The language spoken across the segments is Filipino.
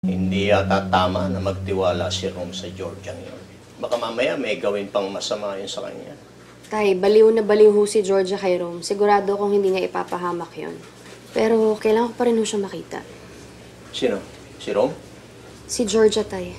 Hindi yata tama na magtiwala si Rom sa Georgia ngayon. Baka mamaya may gawin pang masama yun sa kanya. Tay, baliw na baliw ho si Georgia kay Rom. Sigurado kong hindi niya ipapahamak yon. Pero kailangan ko pa rin ho siya makita. Sino? Si Rom? Si Georgia, Tay.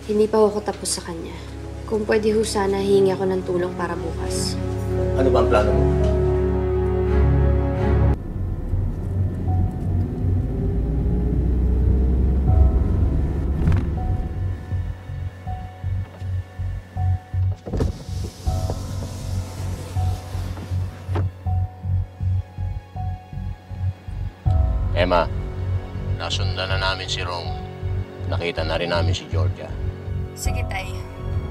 Hindi pa ako tapos sa kanya. Kung pwede ho sana, hihingi ako ng tulong para bukas. Ano ba ang plano mo? Emma, nasundan na namin si Rom. Nakita na rin namin si Georgia. Sige, Tay.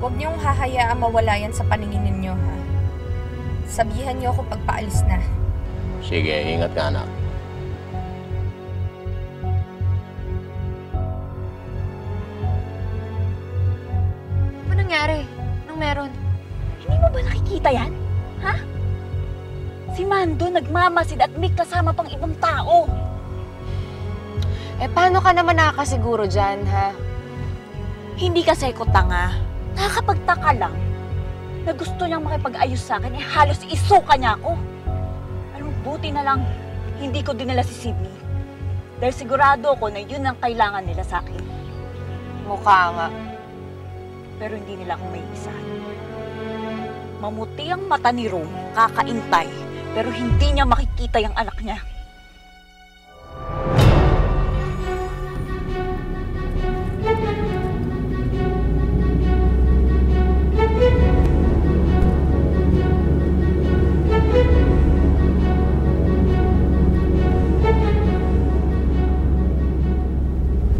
Huwag niyong hahayaan mawala yan sa paningin ninyo, ha? Sabihan niyo ako pagpaalis na. Sige, ingat ka, anak. Ano nangyari? Anong meron? Hindi mo ba nakikita yan? Ha? Si Mando nagmamasid at may kasama pang ibang tao. Eh, paano ka naman nakakasiguro dyan, ha? Hindi kasi ko tanga. Nakakapagtaka lang na gusto niyang makipag-ayos sa akin, eh halos isuka niya ako. Alam mo, buti na lang hindi ko dinala si Sydney. Dahil sigurado ako na yun ang kailangan nila sa akin. Mukha nga. Pero hindi nila ako may isahan. Mamuti ang mata ni Rom, kakaintay, pero hindi niya makikita yung anak niya.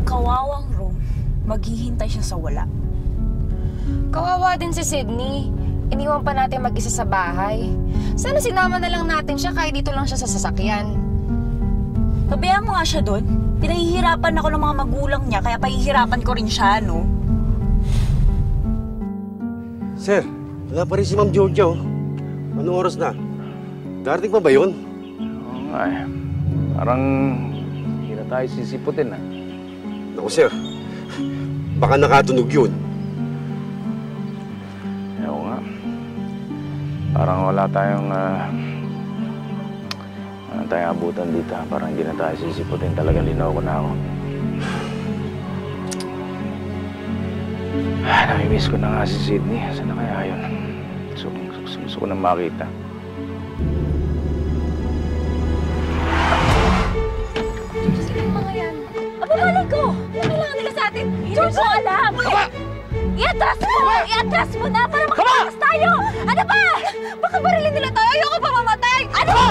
Kawawang Rom, maghihintay siya sa wala. Kawawa din si Sydney. Iniwan pa natin mag-isa sa bahay. Sana sinama na lang natin siya kahit dito lang siya sa sasakyan. Pabayaan mo nga siya doon. Pinahihirapan ako ng mga magulang niya, kaya pahihirapan ko rin siya, no? Sir, wala pa rin si Ma'am Georgia, oh. Anong oras na? Darating pa ba yun? Oo nga eh. Parang hindi na tayo sisiputin, ah. Naku, sir. Baka nakatunog yun. Oo nga. Parang wala tayong abutan dito. Parang hindi na tayo sisiputin. Talaga linaw ko na ako. Namimiss ko na nga si Sydney. Saan na kaya yun? Gusto ko na makita. Sino yung mga yan? Abalala ko! Ano kailangan nila sa atin? Hindi ko alam! Kaba! I-atras mo! I-atras mo na para makatakas tayo! Ano ba? Baka barilin nila tayo! Ayoko pa mamatay! Ano ba?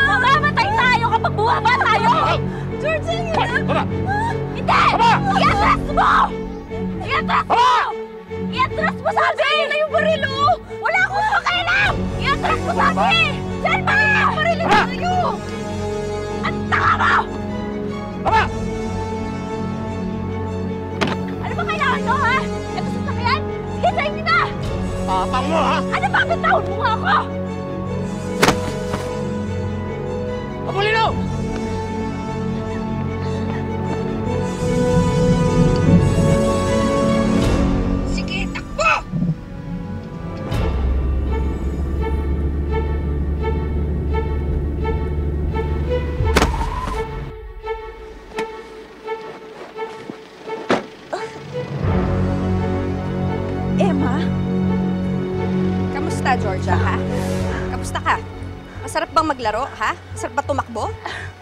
Mamamatay tayo kapag buwaba tayo! George, yun na! Hindi! I-atras mo! I-atras mo! I-atras mo sabi! Saan na yung baril, oh? Wala akong pakialam! I-atras mo sabi! Saan ba? Barilin tayo! Ang tanga mo! Kaba! Ano ba kailangan ko, ha? Ito sasakyan? Sige, sa inyo na! Tapang mo, ha? Ano ba? Bitawin mo nga ako! Abulino! Sige, takbo! Emma? Kamusta, Georgia, ha? Kamusta ka? Masarap bang maglaro, ha? Masarap ba tumakbo?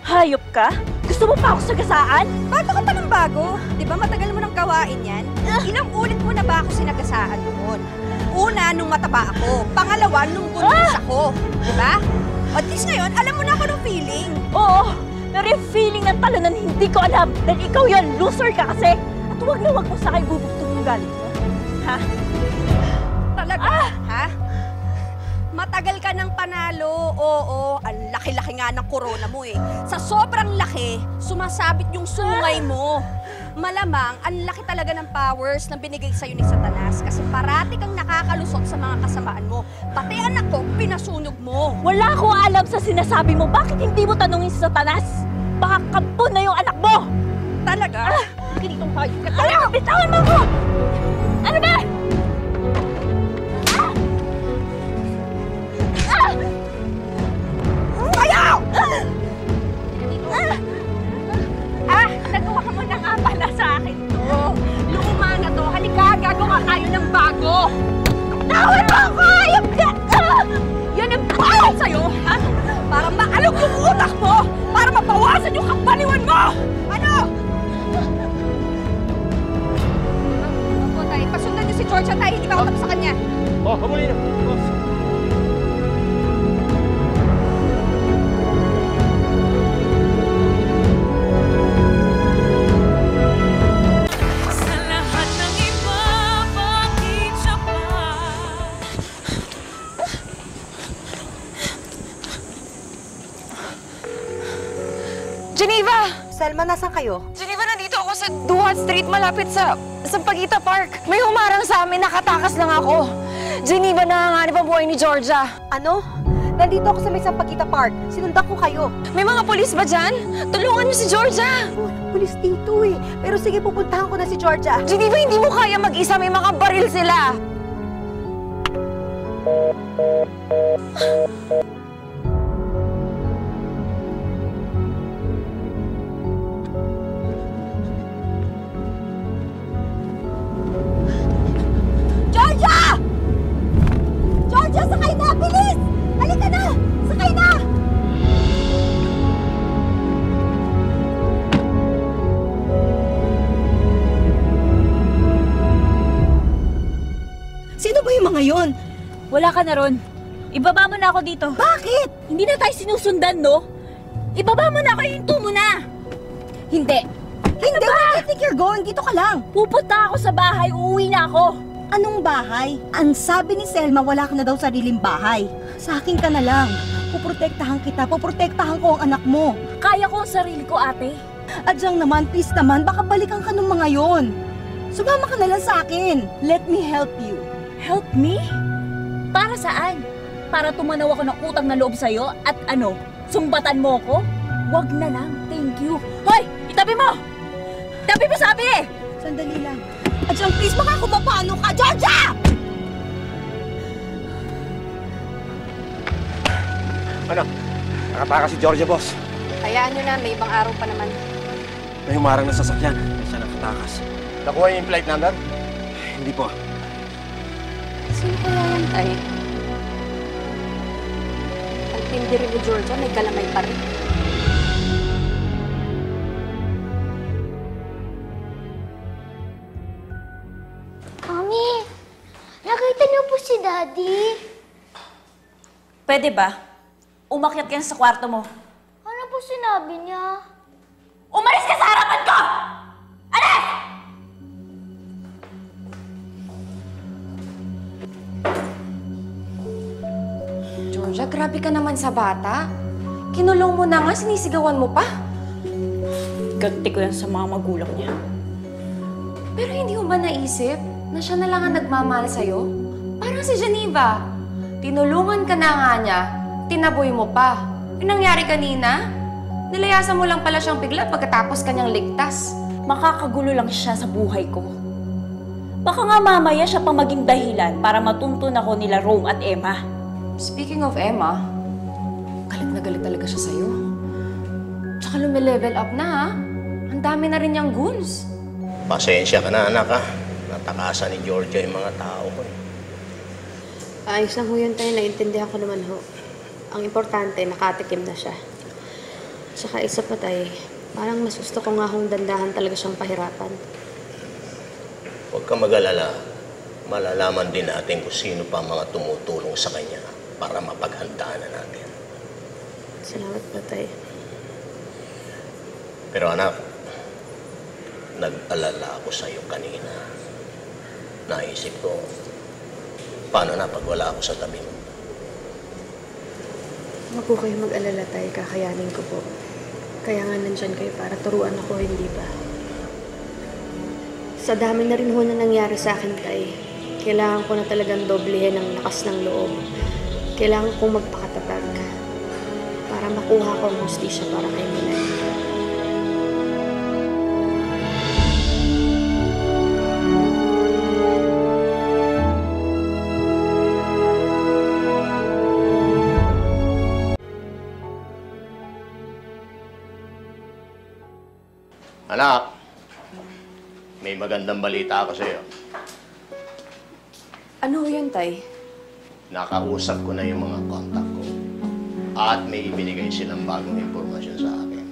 Hayop ka? Gusto mo pa ako sagasaan? Bago ka pa ng bago. Di ba matagal mo nang gawain yan? Ilang ulit mo na ba ako sinagasaan noon? Una, nung mataba ako. Pangalawa, nung buntis ako. Di ba? At least ngayon, alam mo na ako ng feeling. Oo, pero yung feeling ng talunan hindi ko alam. Dahil ikaw yan, loser ka kasi. At huwag na huwag mo sa akin bubugtong yung galit mo. Ha? Talaga, ha? Matagal ka ng panalo. Oo, ang laki-laki nga ng corona mo eh. Sa sobrang laki, sumasabit yung sungay mo. Malamang, ang laki talaga ng powers na binigay sa'yo ni Satanas kasi parati kang nakakalusot sa mga kasamaan mo. Pati anak ko, pinasunog mo. Wala akong alam sa sinasabi mo. Bakit hindi mo tanungin si Satanas? Baka kampo na yung anak mo! Talaga? Kinig Ay, ano? Bitawan mo ko! Ano ba? Ayaw! Nagawa mo na nga pala sa akin to. Luma na to. Halika, gagawa tayo ng bago. Tawan mo ako! Ayop ka! Yan ang bawal sa'yo, ha? Para maalog yung utak mo! Para mabawasan yung kabaliwan mo! Ano? Opo, tay. Pasundan niyo si Georgia, tay. Hindi ba ako tapos sa kanya? Oh, kamuli na. Boss. Sa lahat ng iba, bakit siya pa? Geneva! Selma, nasan kayo? Geneva, nandito ako sa Duhat Street, malapit sa Sampaguita Park. May humarang sa amin, nakatakas lang ako. Geneva, nanganganib ang buhay ni Georgia. Ano? Nandito ako sa may Sampaguita Park. Sinundan ko kayo. May mga pulis ba dyan? Tulungan niyo si Georgia! Walang pulis dito eh. Pero sige, pupuntahan ko na si Georgia. Geneva, hindi mo kaya mag-isa, may mga baril sila! Georgia! Georgia, sakay na! Bilis! Halika na! Sakay na! Sino ba yung mga yon? Wala ka na ron. Ibaba mo na ako dito. Bakit? Hindi na tayo sinusundan, no? Ibaba mo na ako, hinto mo na! Hindi. Hindi, where do you think you're going? Dito ka lang. Pupunta ako sa bahay, uuwi na ako. Anong bahay? Ang sabi ni Selma, wala ka na daw sariling bahay. Sa akin ka na lang. Puprotektahan kita, puprotektahan ko ang anak mo. Kaya ko ang sarili ko, ate. Adyang naman, please naman, baka balikan ka ng mga yon. Sumama ka na lang sa akin. Let me help you. Help me? Para saan? Para tumanaw ako ng utang na loob sa'yo at ano, sumbatan mo ko? Wag na lang, thank you. Hoy! Itabi mo! Itabi mo sabi eh! Sandali lang. Adyang, please, baka ako mapano ka. Georgia! Ano? Nakatakas si Georgia, boss. Hayaan nyo na, may ibang araw pa naman. May humarang na sasakyan. May siya nakatakas. Nakuha yung flight number? Hindi po. Sino kaya yan, tay? Ang tindi rin ni Georgia, may galamay pa rin. Mami, nakita niyo po si Daddy. Pwede ba? Umakyat ka sa kwarto mo. Ano po sinabi niya? Umalis ka sa harapan ko! Alis! Georgia, grabe ka naman sa bata. Kinulong mo na nga, sinisigawan mo pa. Ganti ko yan sa mga magulang niya. Pero hindi mo ba naisip na siya na lang ang nagmamahal sa'yo? Parang si Geneva. Tinulungan ka na nga niya, tinaboy mo pa. Yung nangyari kanina, nilayasan mo lang pala siyang bigla pagkatapos kanyang ligtas. Makakagulo lang siya sa buhay ko. Baka nga mamaya siya pa maging dahilan para matuntun ako nila Rome at Emma. Speaking of Emma, galit na galit talaga siya sa'yo. Tsaka lumilevel up na ha. Ang dami na rin niyang goons. Pasensya ka na, anak, ha? Natakasan ni Georgia yung mga tao ko. Ayos lang ho yun, tayo. Naintindihan ko naman ho. Ang importante, nakatikim na siya. Tsaka isa pa, tayo. Parang mas gusto ko nga hong dandahan talaga siyang pahirapan. Huwag ka mag-alala. Malalaman din natin kung sino pa ang mga tumutulong sa kanya para mapaghandaan na natin. Salamat po, tayo. Pero anak, nag-alala ako sa'yo kanina. Naisip ko, paano na pag wala ako sa tabi mo? Huwag po kayo mag-alala, tayo. Kakayanin ko po. Kaya nga nandyan kayo para turuan ako, hindi ba? Sa dami na rin ho na nangyari sa akin, tay, kailangan ko na talagang doblehin ang lakas ng loob. Kailangan kong magpakatatag para makuha ko ang hustisya para kay Milan. Anak, may magandang balita ako sa'yo. Ano yun, Tay? Nakausap ko na yung mga kontak ko. At may ibinigay silang bagong impormasyon sa akin.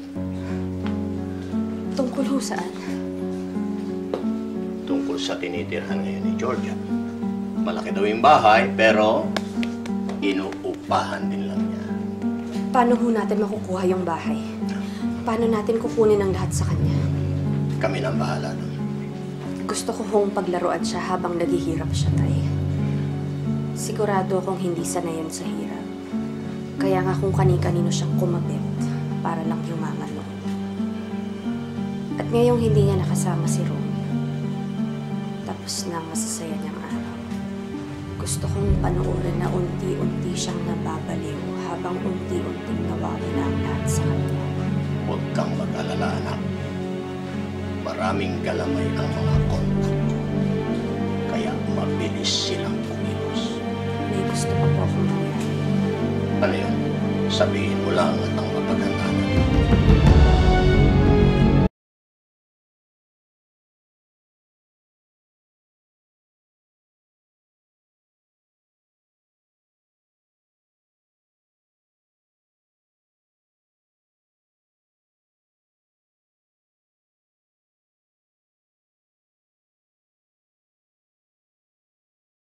Tungkol ho saan? Tungkol sa tinitirhan ngayon ni Georgia. Malaki daw yung bahay, pero inuupahan din lang niya. Paano ho natin makukuha yung bahay? Paano natin kukunin ang lahat sa kanya? Kami na ang bahala doon. Gusto ko hong paglaruan siya habang naghihirap siya, Tay. Sigurado akong hindi sanay yun sa hirap. Kaya nga kung kani-kanino siyang kumabit para lang yumaman noon. At ngayong hindi niya nakasama si Ron, tapos na ang masasaya niyang araw. Gusto kong panoorin na unti-unti siyang nababaliw habang unti-unting nawawala ang lahat sa kanya. Huwag kang mag-alala, anak. Maraming galamay ang mga kontak ko. Kaya mabilis silang kumilos. May gusto pa po akong mangyari. Ano yun? Sabihin mo lang at ang mapaghandaan natin.